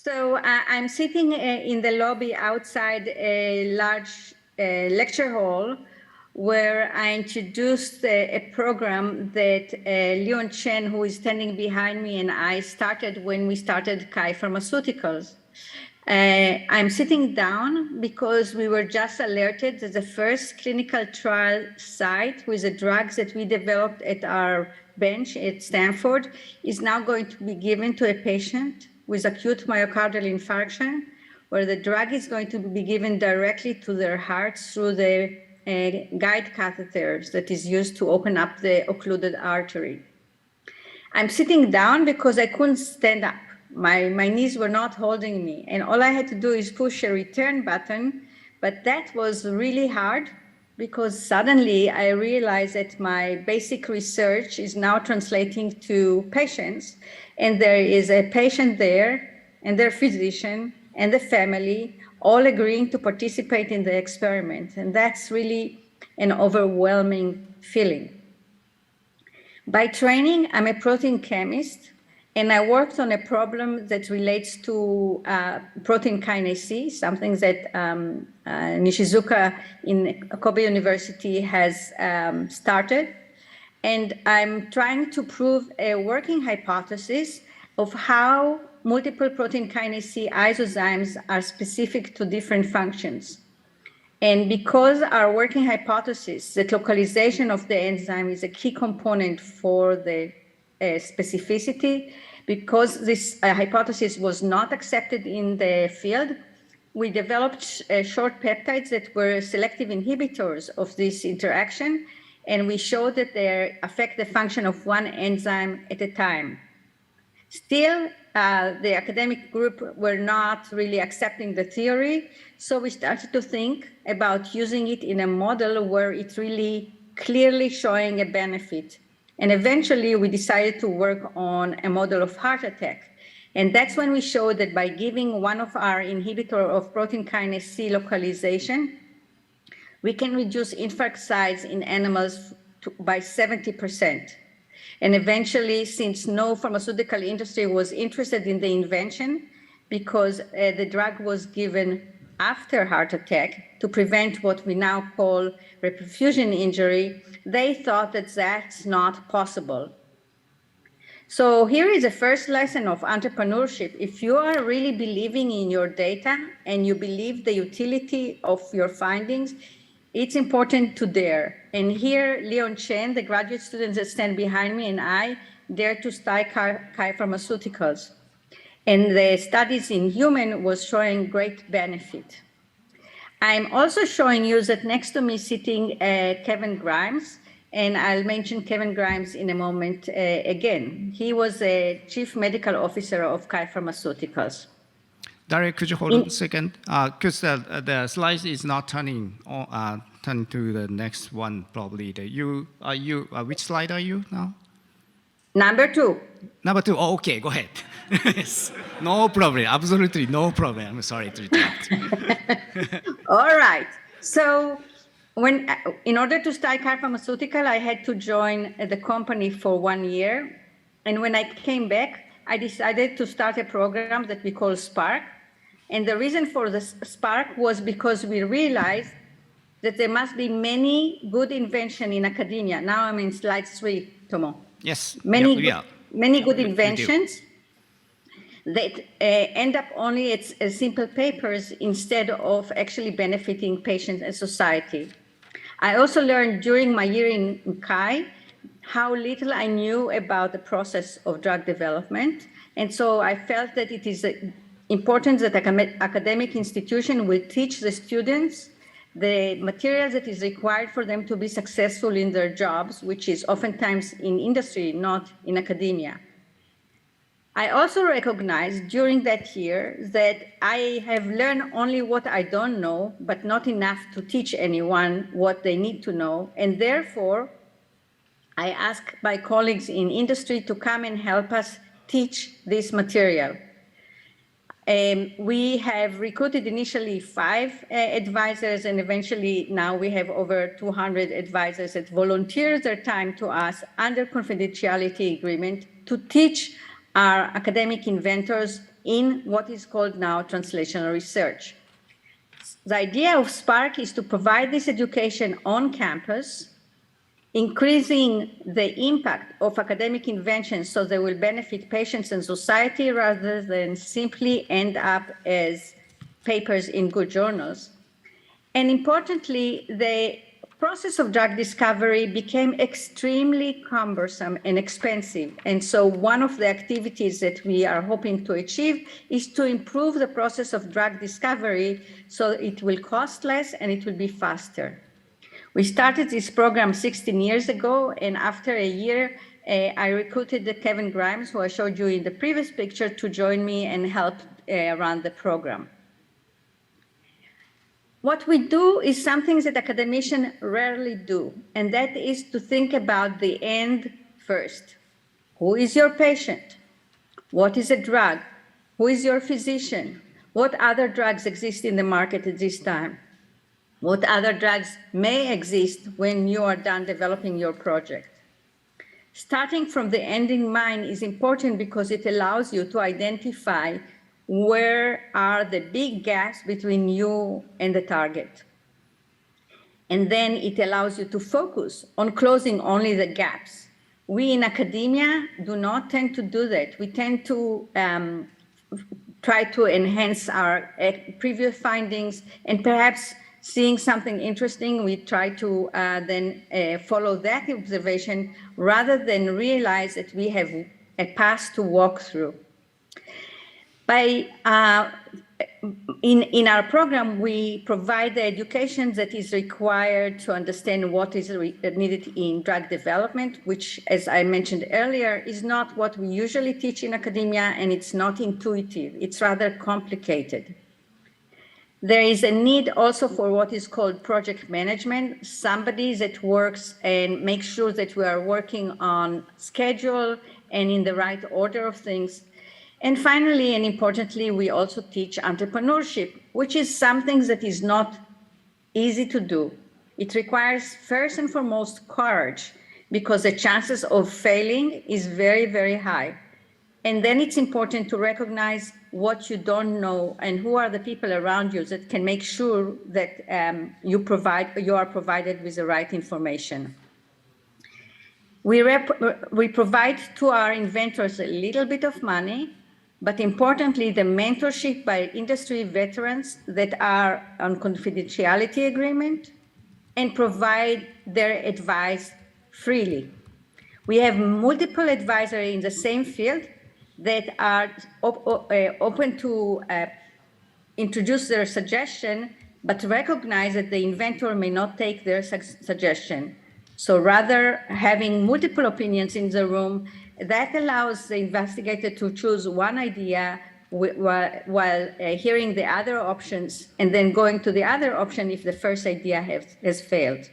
So I'm sitting in the lobby outside a large lecture hall where I introduced a program that Leon Chen, who is standing behind me, and I started when we started KAI Pharmaceuticals. I'm sitting down because we were just alerted that the first clinical trial site with the drugs that we developed at our bench at Stanford is now going to be given to a patient with acute myocardial infarction, where the drug is going to be given directly to their hearts through the guide catheters that is used to open up the occluded artery. I'm sitting down because I couldn't stand up. My knees were not holding me, and all I had to do is push a return button, but that was really hard because suddenly I realized that my basic research is now translating to patients, and there is a patient there and their physician and the family all agreeing to participate in the experiment, and that's really an overwhelming feeling. By training, I'm a protein chemist, and I worked on a problem that relates to protein kinase C, something that Nishizuka in Kobe University has started. And I'm trying to prove a working hypothesis of how multiple protein kinase C isozymes are specific to different functions. And because our working hypothesis that localization of the enzyme is a key component for the specificity, because this hypothesis was not accepted in the field, we developed short peptides that were selective inhibitors of this interaction, and we showed that they affect the function of one enzyme at a time. Still, the academic group were not really accepting the theory, so we started to think about using it in a model where it's really clearly showing a benefit. And eventually, we decided to work on a model of heart attack. And that's when we showed that by giving one of our inhibitor of protein kinase C localization, we can reduce infarct size in animals by 70%. And eventually, since no pharmaceutical industry was interested in the invention, because the drug was given after heart attack to prevent what we now call reperfusion injury, they thought that that's not possible. So here is the first lesson of entrepreneurship. If you are really believing in your data and you believe the utility of your findings, it's important to dare. And here, Leon Chen, the graduate students that stand behind me, and I dare to start KAI Pharmaceuticals. And the studies in human was showing great benefit. I'm also showing you that next to me sitting Kevin Grimes, and I'll mention Kevin Grimes in a moment again. He was a chief medical officer of KAI Pharmaceuticals. Daria, could you hold on a second? Because the slide is not turning turn to the next one, probably. Which slide are you now? Number 2. Number 2. Oh, okay, go ahead. Yes. No problem. Absolutely no problem. I'm sorry to interrupt. All right. So in order to start KAI Pharmaceutical, I had to join the company for 1 year. And when I came back, I decided to start a program that we call Spark. And the reason for the Spark was because we realized that there must be many good inventions in academia. Now I'm in slide 3, Tomo. Yes. Many good inventions that end up only as simple papers instead of actually benefiting patients and society. I also learned during my year in KAI how little I knew about the process of drug development. And so I felt that it is important that academic institution will teach the students the materials that is required for them to be successful in their jobs, which is oftentimes in industry, not in academia. I also recognized during that year that I have learned only what I don't know, but not enough to teach anyone what they need to know. And therefore, I asked my colleagues in industry to come and help us teach this material. We have recruited initially 5 advisors, and eventually now we have over 200 advisors that volunteer their time to us under confidentiality agreement to teach our academic inventors in what is called now translational research. The idea of Spark is to provide this education on campus, increasing the impact of academic inventions so they will benefit patients and society rather than simply end up as papers in good journals. And importantly, the process of drug discovery became extremely cumbersome and expensive. And so one of the activities that we are hoping to achieve is to improve the process of drug discovery so it will cost less and it will be faster. We started this program 16 years ago, and after a year, I recruited Kevin Grimes, who I showed you in the previous picture, to join me and help run the program. What we do is something that academicians rarely do, and that is to think about the end first. Who is your patient? What is a drug? Who is your physician? What other drugs exist in the market at this time? What other drugs may exist when you are done developing your project? Starting from the end in mind is important because it allows you to identify where are the big gaps between you and the target. And then it allows you to focus on closing only the gaps. We in academia do not tend to do that. We tend to try to enhance our previous findings, and perhaps seeing something interesting, we try to then follow that observation rather than realize that we have a path to walk through. In our program, we provide the education that is required to understand what is needed in drug development, which, as I mentioned earlier, is not what we usually teach in academia, and it's not intuitive. It's rather complicated. There is a need also for what is called project management, somebody that works and makes sure that we are working on schedule and in the right order of things. And finally, and importantly, we also teach entrepreneurship, which is something that is not easy to do. It requires first and foremost courage, because the chances of failing is very, very high. And then it's important to recognize what you don't know and who are the people around you that can make sure that you are provided with the right information. We provide to our inventors a little bit of money, but importantly, the mentorship by industry veterans that are on confidentiality agreement and provide their advice freely. We have multiple advisors in the same field that are open to introduce their suggestion, but recognize that the inventor may not take their suggestion. So rather having multiple opinions in the room, that allows the investigator to choose one idea while hearing the other options and then going to the other option if the first idea has failed.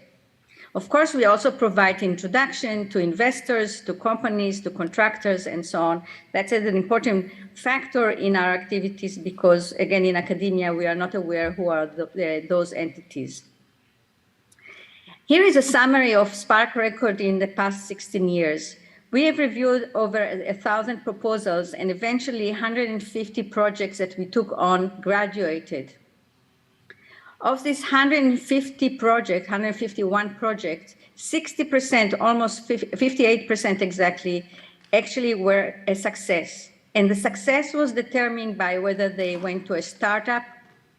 Of course, we also provide introduction to investors, to companies, to contractors, and so on. That's an important factor in our activities because, again, in academia, we are not aware who are those entities. Here is a summary of Spark record in the past 16 years. We have reviewed over 1,000 proposals, and eventually 150 projects that we took on graduated. Of these 150 projects, 151 projects, 60%, almost 58% exactly, actually were a success. And the success was determined by whether they went to a startup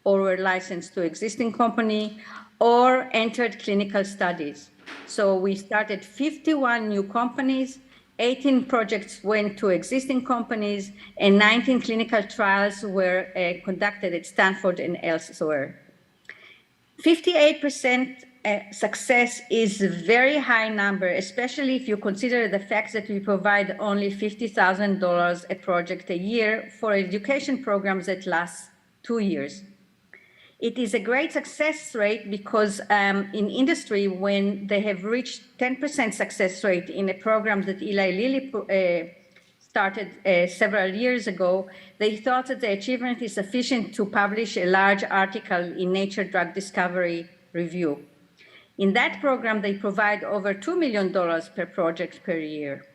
or were licensed to existing company or entered clinical studies. So we started 51 new companies, 18 projects went to existing companies, and 19 clinical trials were conducted at Stanford and elsewhere. 58% success is a very high number, especially if you consider the fact that we provide only $50,000 a project a year for education programs that last 2 years. It is a great success rate because in industry, when they have reached 10% success rate in a program that Eli Lilly started several years ago, they thought that the achievement is sufficient to publish a large article in Nature Drug Discovery Review. In that program, they provide over $2 million per project per year.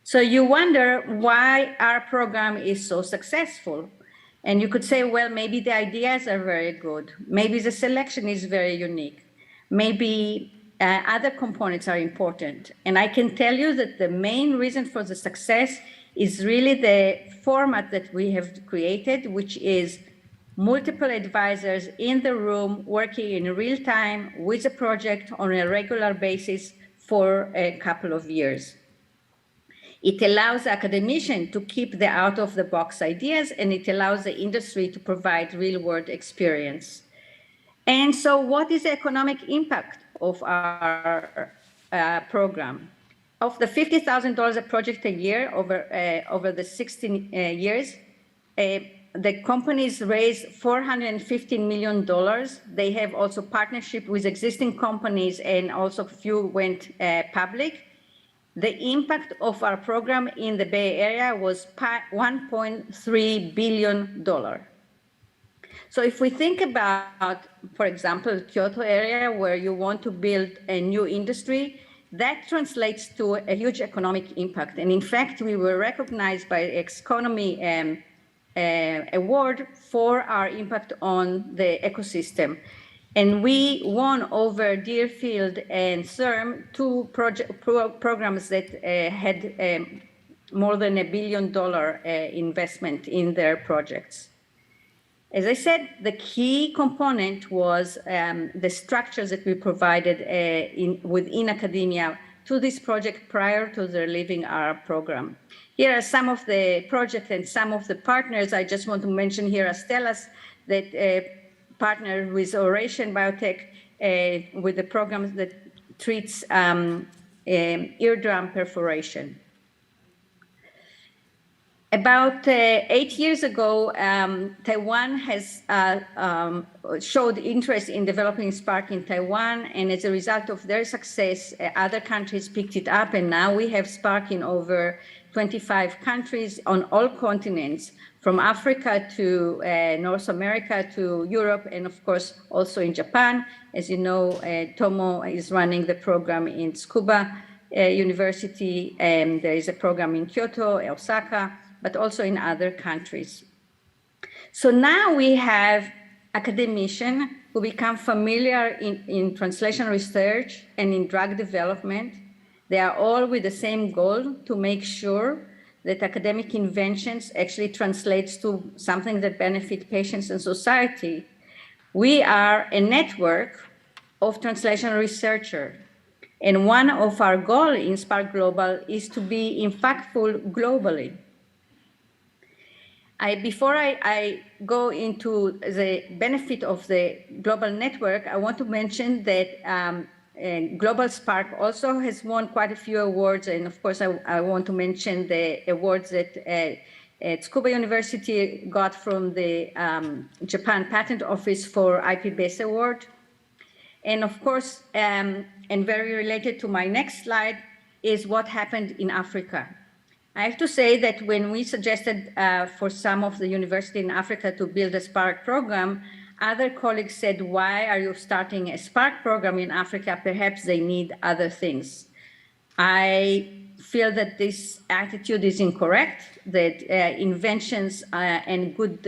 So you wonder why our program is so successful. And you could say, well, maybe the ideas are very good. Maybe the selection is very unique. Maybe other components are important. And I can tell you that the main reason for the success is really the format that we have created, which is multiple advisors in the room working in real time with a project on a regular basis for a couple of years. It allows the academician to keep the out-of-the-box ideas, and it allows the industry to provide real-world experience. And so what is the economic impact of our program? Of the $50,000 a project a year over the 16 years, the companies raised $415 million. They have also partnership with existing companies, and also few went public. The impact of our program in the Bay Area was $1.3 billion. So if we think about, for example, Kyoto area, where you want to build a new industry, that translates to a huge economic impact. And in fact, we were recognized by Economy Award for our impact on the ecosystem. And we won over Deerfield and CERN, two programs that had more than $1 billion investment in their projects. As I said, the key component was the structures that we provided within academia to this project prior to their leaving our program. Here are some of the projects and some of the partners. I just want to mention here Astellas that partnered with Oration Biotech with the program that treats eardrum perforation. About 8 years ago, Taiwan has showed interest in developing Spark in Taiwan, and as a result of their success, other countries picked it up, and now we have Spark in over 25 countries on all continents, from Africa to North America to Europe, and of course also in Japan. As you know, Tomo is running the program in Tsukuba University, and there is a program in Kyoto, Osaka, but also in other countries. So now we have academicians who become familiar in translation research and in drug development. They are all with the same goal, to make sure that academic inventions actually translates to something that benefits patients and society. We are a network of translation researchers. And one of our goals in Spark Global is to be impactful globally. Before I go into the benefit of the global network, I want to mention that Global Spark also has won quite a few awards. And of course, I want to mention the awards that Tsukuba University got from the Japan Patent Office for IP Base Award. And of course, and very related to my next slide, is what happened in Africa. I have to say that when we suggested for some of the universities in Africa to build a Spark program, other colleagues said, why are you starting a Spark program in Africa? Perhaps they need other things. I feel that this attitude is incorrect, that inventions and good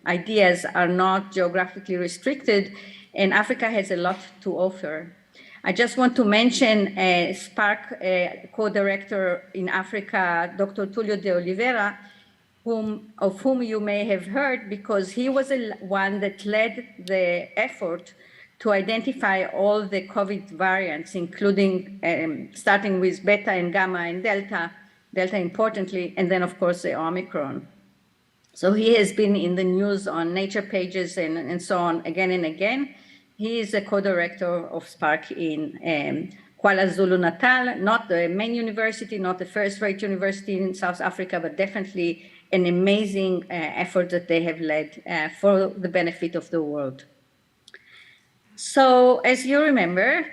ideas are not geographically restricted, and Africa has a lot to offer. I just want to mention Spark co-director in Africa, Dr. Tulio de Oliveira, of whom you may have heard, because he was the one that led the effort to identify all the COVID variants, including starting with Beta and Gamma and Delta importantly, and then of course the Omicron. So he has been in the news on Nature pages and so on again and again. He is a co-director of Spark in Kuala Zulu-Natal, not the main university, not the first-rate university in South Africa, but definitely an amazing effort that they have led for the benefit of the world. So as you remember,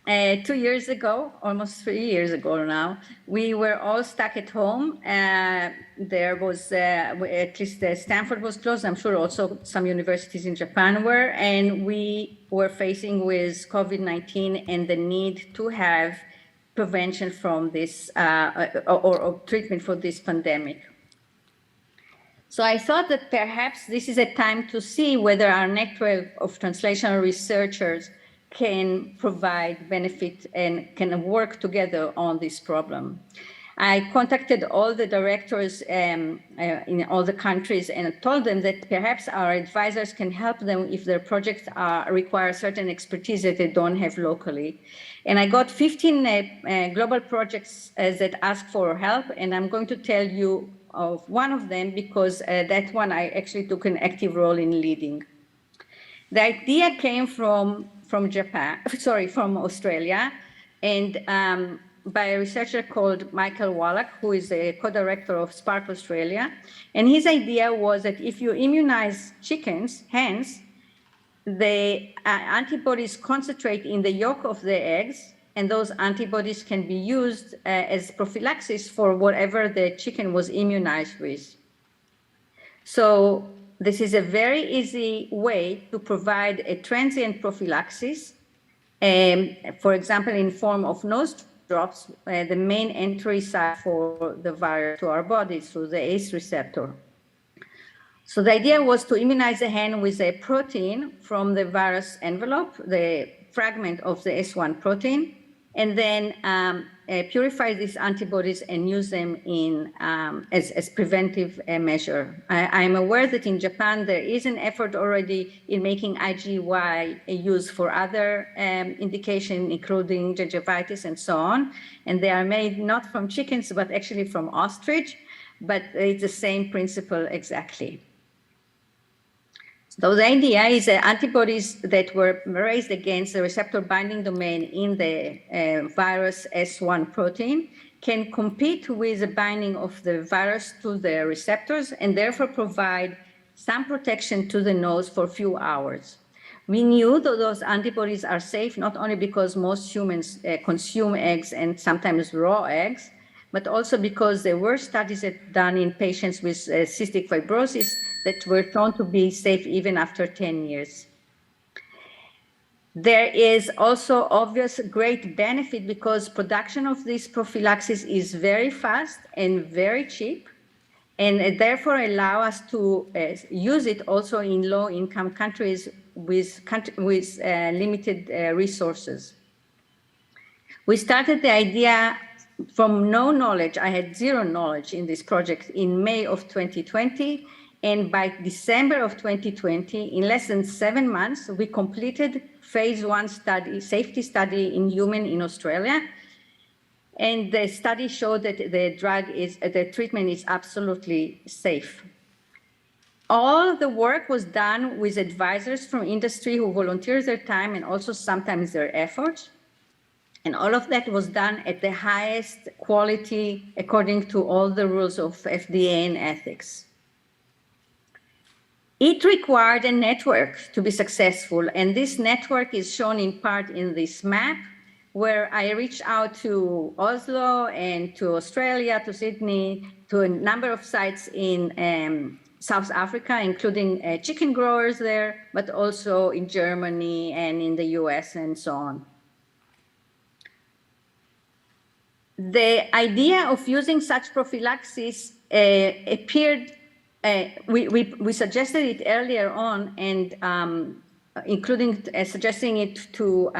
2 years ago, almost 3 years ago now, we were all stuck at home. There was, at least Stanford was closed. I'm sure also some universities in Japan were, and we were facing with COVID-19 and the need to have prevention from this or treatment for this pandemic. So I thought that perhaps this is a time to see whether our network of translational researchers can provide benefit and can work together on this problem. I contacted all the directors in all the countries and told them that perhaps our advisors can help them if their projects require certain expertise that they don't have locally. And I got 15 global projects that asked for help, and I'm going to tell you of one of them because that one I actually took an active role in leading. The idea came from Australia, and by a researcher called Michael Wallach, who is a co-director of Spark Australia. And his idea was that if you immunize hens, the antibodies concentrate in the yolk of the eggs, and those antibodies can be used as prophylaxis for whatever the chicken was immunized with. So this is a very easy way to provide a transient prophylaxis, for example, in form of nose drops, the main entry site for the virus to our bodies through the ACE receptor. So the idea was to immunize the hen with a protein from the virus envelope, the fragment of the S1 protein, and then purify these antibodies and use them as preventive measure. I'm aware that in Japan there is an effort already in making IgY used for other indications, including gingivitis and so on. And they are made not from chickens, but actually from ostrich, but it's the same principle exactly. So the idea is that antibodies that were raised against the receptor binding domain in the virus S1 protein can compete with the binding of the virus to the receptors and therefore provide some protection to the nose for a few hours. We knew that those antibodies are safe not only because most humans consume eggs and sometimes raw eggs, but also because there were studies done in patients with cystic fibrosis that were shown to be safe even after 10 years. There is also obvious great benefit because production of this prophylaxis is very fast and very cheap, and therefore allow us to use it also in low-income countries with limited resources. We started the idea from no knowledge. I had zero knowledge in this project in May of 2020. And by December of 2020, in less than 7 months, we completed phase 1 study, safety study in human in Australia. And the study showed that the treatment is absolutely safe. All the work was done with advisors from industry who volunteered their time and also sometimes their efforts. And all of that was done at the highest quality according to all the rules of FDA and ethics. It required a network to be successful, and this network is shown in part in this map, where I reached out to Oslo and to Australia, to Sydney, to a number of sites in South Africa, including chicken growers there, but also in Germany and in the US and so on. The idea of using such prophylaxis appeared. We suggested it earlier on, and including suggesting it to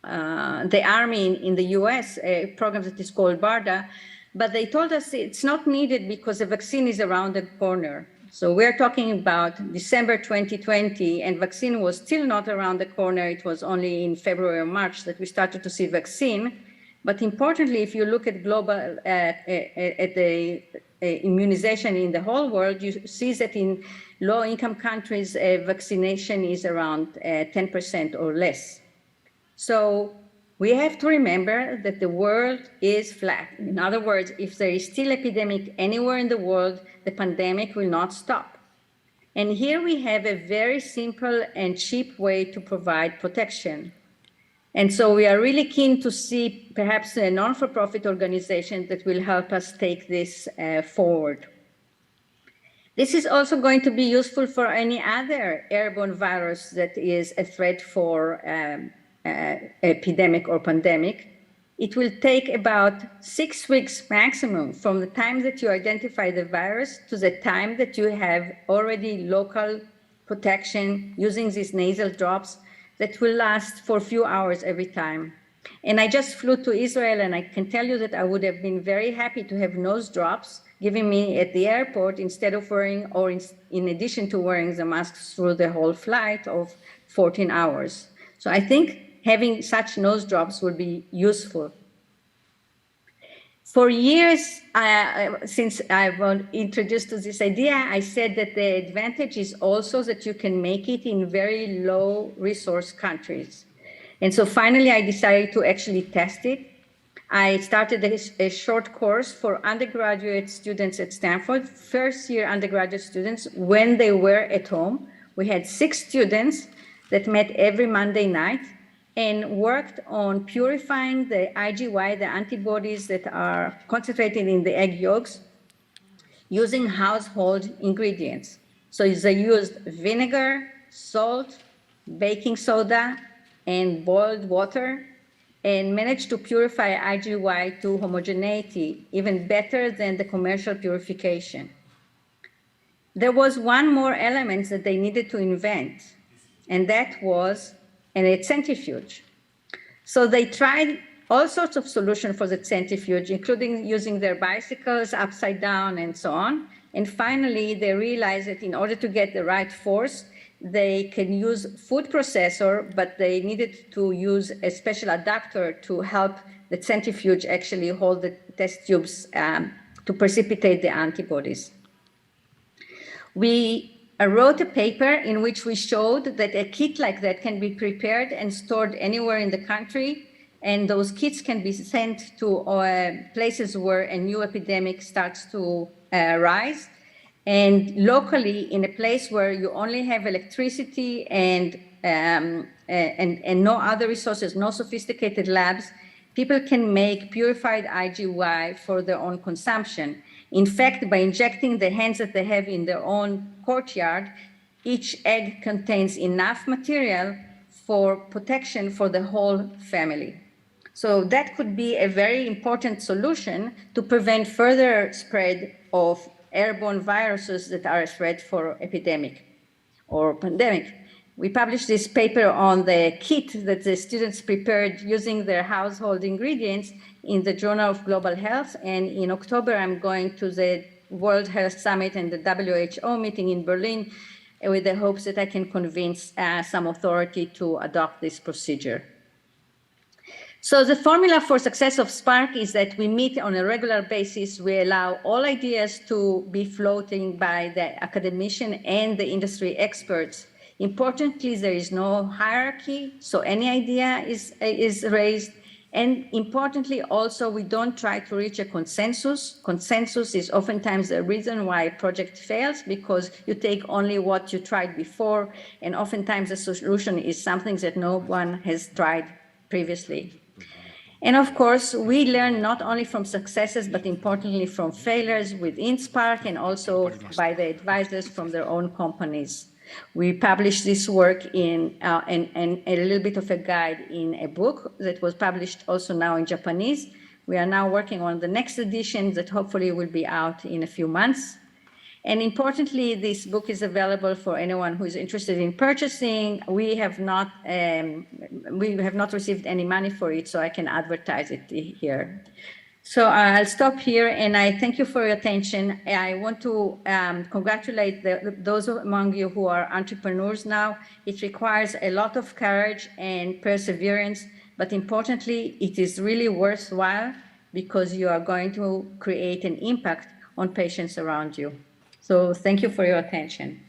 the Army in the US, a program that is called BARDA, but they told us it's not needed because the vaccine is around the corner. So we're talking about December 2020, and vaccine was still not around the corner. It was only in February or March that we started to see vaccine. But importantly, if you look at global, at the immunization in the whole world, you see that in low-income countries, vaccination is around 10% or less. So we have to remember that the world is flat. In other words, if there is still epidemic anywhere in the world, the pandemic will not stop. And here we have a very simple and cheap way to provide protection. And so we are really keen to see perhaps a non-for-profit organization that will help us take this forward. This is also going to be useful for any other airborne virus that is a threat for epidemic or pandemic. it will take about 6 weeks maximum from the time that you identify the virus to the time that you have already local protection using these nasal drops that will last for a few hours every time. And I just flew to Israel, and I can tell you that I would have been very happy to have nose drops given me at the airport instead of wearing, or in addition to wearing the masks through the whole flight of 14 hours. So I think having such nose drops would be useful. For years, since I was introduced to this idea, I said that the advantage is also that you can make it in very low resource countries. And so finally, I decided to actually test it. I started a short course for undergraduate students at Stanford, first-year undergraduate students, when they were at home. We had 6 students that met every Monday night and worked on purifying the IgY, the antibodies that are concentrated in the egg yolks, using household ingredients. So they used vinegar, salt, baking soda, and boiled water, and managed to purify IgY to homogeneity, even better than the commercial purification. There was one more element that they needed to invent, and that was a centrifuge. So they tried all sorts of solutions for the centrifuge, including using their bicycles upside down and so on. And finally, they realized that in order to get the right force, they can use food processor, but they needed to use a special adapter to help the centrifuge actually hold the test tubes to precipitate the antibodies. We wrote a paper in which we showed that a kit like that can be prepared and stored anywhere in the country, and those kits can be sent to places where a new epidemic starts to rise. And locally, in a place where you only have electricity and no other resources, no sophisticated labs, people can make purified IgY for their own consumption. In fact, by injecting the hens that they have in their own courtyard, each egg contains enough material for protection for the whole family. So that could be a very important solution to prevent further spread of airborne viruses that are a threat for epidemic or pandemic. We published this paper on the kit that the students prepared using their household ingredients in the Journal of Global Health. And in October, I'm going to the World Health Summit and the WHO meeting in Berlin with the hopes that I can convince some authority to adopt this procedure. So the formula for success of Spark is that we meet on a regular basis. We allow all ideas to be floating by the academician and the industry experts. Importantly, there is no hierarchy, so any idea is raised. And importantly, also, we don't try to reach a consensus. Consensus is oftentimes the reason why a project fails, because you take only what you tried before, and oftentimes the solution is something that no one has tried previously. And of course, we learn not only from successes, but importantly from failures within Spark and by the advisors from their own companies. We published this work in and a little bit of a guide in a book that was published also now in Japanese. We are now working on the next edition that hopefully will be out in a few months. And importantly, this book is available for anyone who is interested in purchasing. We have not received any money for it, so I can advertise it here. So I'll stop here, and I thank you for your attention. I want to congratulate those among you who are entrepreneurs now. It requires a lot of courage and perseverance, but importantly, it is really worthwhile because you are going to create an impact on patients around you. So thank you for your attention.